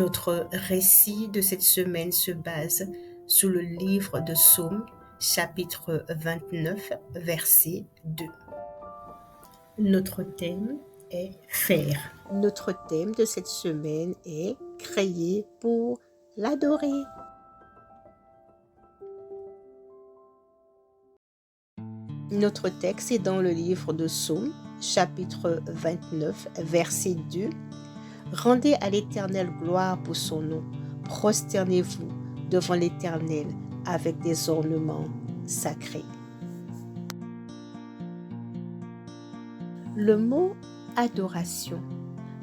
Notre récit de cette semaine se base sur le livre de Psaumes, chapitre 29, verset 2. Notre thème est faire. Notre thème de cette semaine est créer pour l'adorer. Notre texte est dans le livre de Psaumes, chapitre 29, verset 2. Rendez à l'Éternel gloire pour son nom. Prosternez-vous devant l'Éternel avec des ornements sacrés. Le mot adoration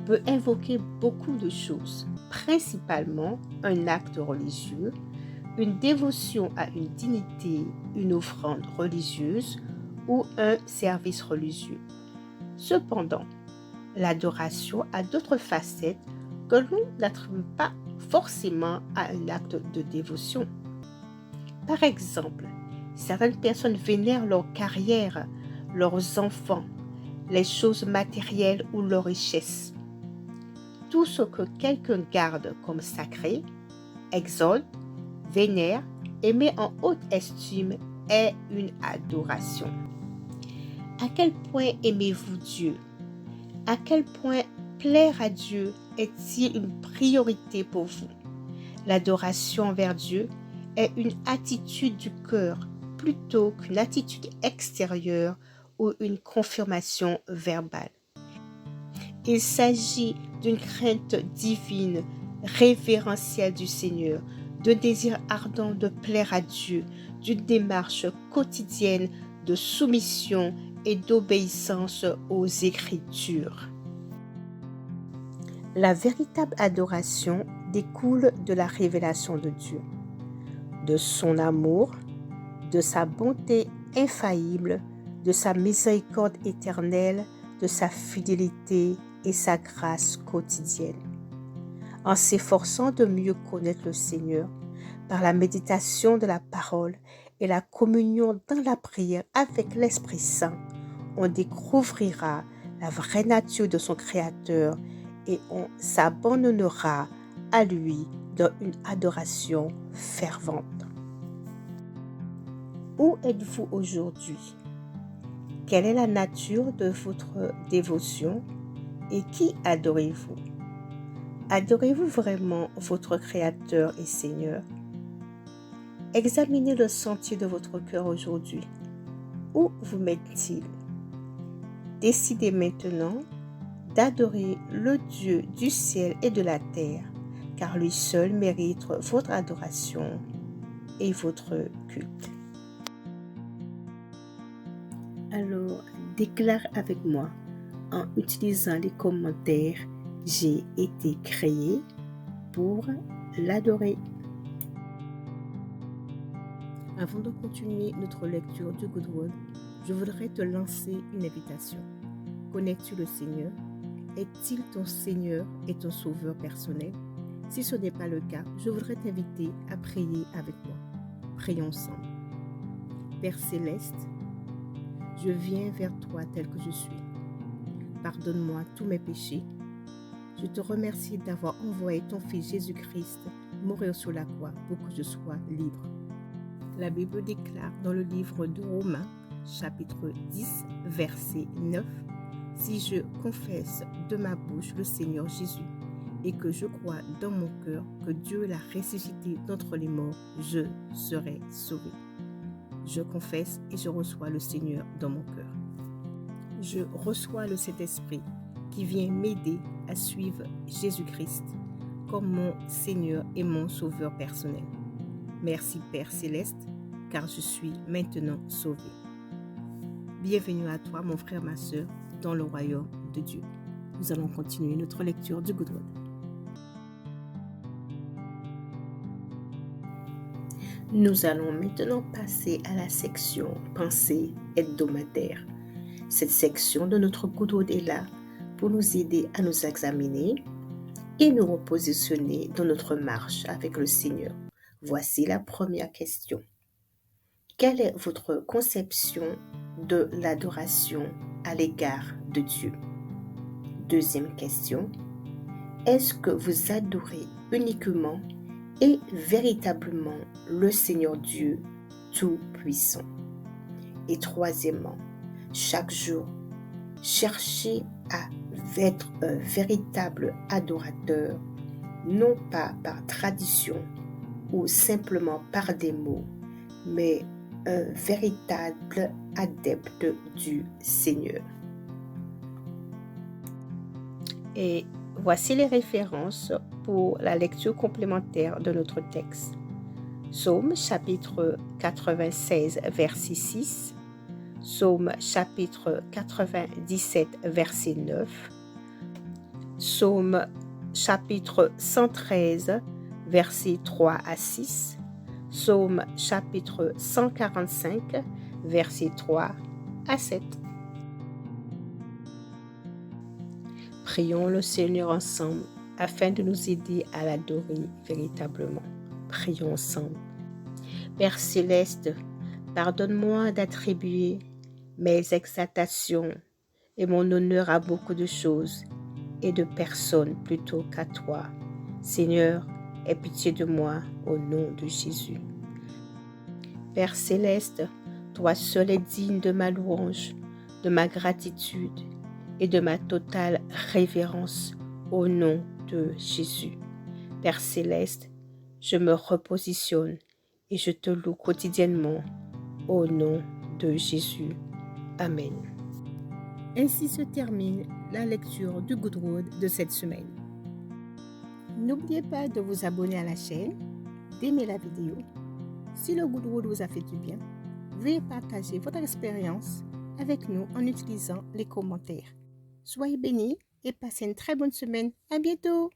peut invoquer beaucoup de choses, principalement un acte religieux, une dévotion à une dignité, une offrande religieuse ou un service religieux. Cependant, l'adoration a d'autres facettes que l'on n'attribue pas forcément à un acte de dévotion. Par exemple, certaines personnes vénèrent leur carrière, leurs enfants, les choses matérielles ou leurs richesses. Tout ce que quelqu'un garde comme sacré, exalte, vénère et met en haute estime est une adoration. À quel point aimez-vous Dieu? À quel point plaire à Dieu est-il une priorité pour vous? L'adoration envers Dieu est une attitude du cœur plutôt qu'une attitude extérieure ou une confirmation verbale. Il s'agit d'une crainte divine, révérentielle du Seigneur, de désir ardent de plaire à Dieu, d'une démarche quotidienne de soumission et d'obéissance aux Écritures. La véritable adoration découle de la révélation de Dieu, de son amour, de sa bonté infaillible, de sa miséricorde éternelle, de sa fidélité et sa grâce quotidienne. En s'efforçant de mieux connaître le Seigneur, par la méditation de la parole et la communion dans la prière avec l'Esprit Saint, on découvrira la vraie nature de son Créateur et on s'abandonnera à lui dans une adoration fervente. Où êtes-vous aujourd'hui? Quelle est la nature de votre dévotion et qui adorez-vous? Adorez-vous vraiment votre Créateur et Seigneur? Examinez le sentier de votre cœur aujourd'hui. Où vous mène-t-il? Décidez maintenant d'adorer le Dieu du ciel et de la terre, car lui seul mérite votre adoration et votre culte. Alors, déclare avec moi en utilisant les commentaires « J'ai été créé pour l'adorer ». Avant de continuer notre lecture du Good Word, je voudrais te lancer une invitation. Connais-tu le Seigneur? Est-il ton Seigneur et ton Sauveur personnel? Si ce n'est pas le cas, je voudrais t'inviter à prier avec moi. Prions ensemble. Père Céleste, je viens vers toi tel que je suis. Pardonne-moi tous mes péchés. Je te remercie d'avoir envoyé ton Fils Jésus-Christ mourir sur la croix pour que je sois libre. La Bible déclare dans le livre de Romains, chapitre 10, verset 9, « Si je confesse de ma bouche le Seigneur Jésus et que je crois dans mon cœur que Dieu l'a ressuscité d'entre les morts, je serai sauvé. » Je confesse et je reçois le Seigneur dans mon cœur. Je reçois le Saint-Esprit qui vient m'aider à suivre Jésus-Christ comme mon Seigneur et mon Sauveur personnel. Merci Père Céleste, car je suis maintenant sauvé. Bienvenue à toi, mon frère, ma sœur, dans le royaume de Dieu. Nous allons continuer notre lecture du Good Word. Nous allons maintenant passer à la section Pensée hebdomadaire. Cette section de notre Good Word est là pour nous aider à nous examiner et nous repositionner dans notre marche avec le Seigneur. Voici la première question. Quelle est votre conception de l'adoration à l'égard de Dieu? Deuxième question. Est-ce que vous adorez uniquement et véritablement le Seigneur Dieu Tout-Puissant. Et troisièmement, chaque jour, cherchez à être un véritable adorateur, non pas par tradition ou simplement par des mots, mais un véritable adepte du Seigneur. Et voici les références pour la lecture complémentaire de notre texte. Psaume chapitre 96, verset 6. Psaume chapitre 97, verset 9. Psaume chapitre 113, versets 3 à 6. Psaume chapitre 145, versets 3 à 7. Prions le Seigneur ensemble afin de nous aider à l'adorer véritablement. Prions ensemble. Père céleste, pardonne-moi d'attribuer mes exaltations et mon honneur à beaucoup de choses et de personnes plutôt qu'à toi. Seigneur, aie pitié de moi au nom de Jésus. Père céleste, toi seul es digne de ma louange, de ma gratitude et de ma totale révérence au nom de Jésus. Père céleste, je me repositionne et je te loue quotidiennement au nom de Jésus. Amen. Ainsi se termine la lecture du Good Word de cette semaine. N'oubliez pas de vous abonner à la chaîne, d'aimer la vidéo. Si le Good Word vous a fait du bien, veuillez partager votre expérience avec nous en utilisant les commentaires. Soyez bénis et passez une très bonne semaine. À bientôt!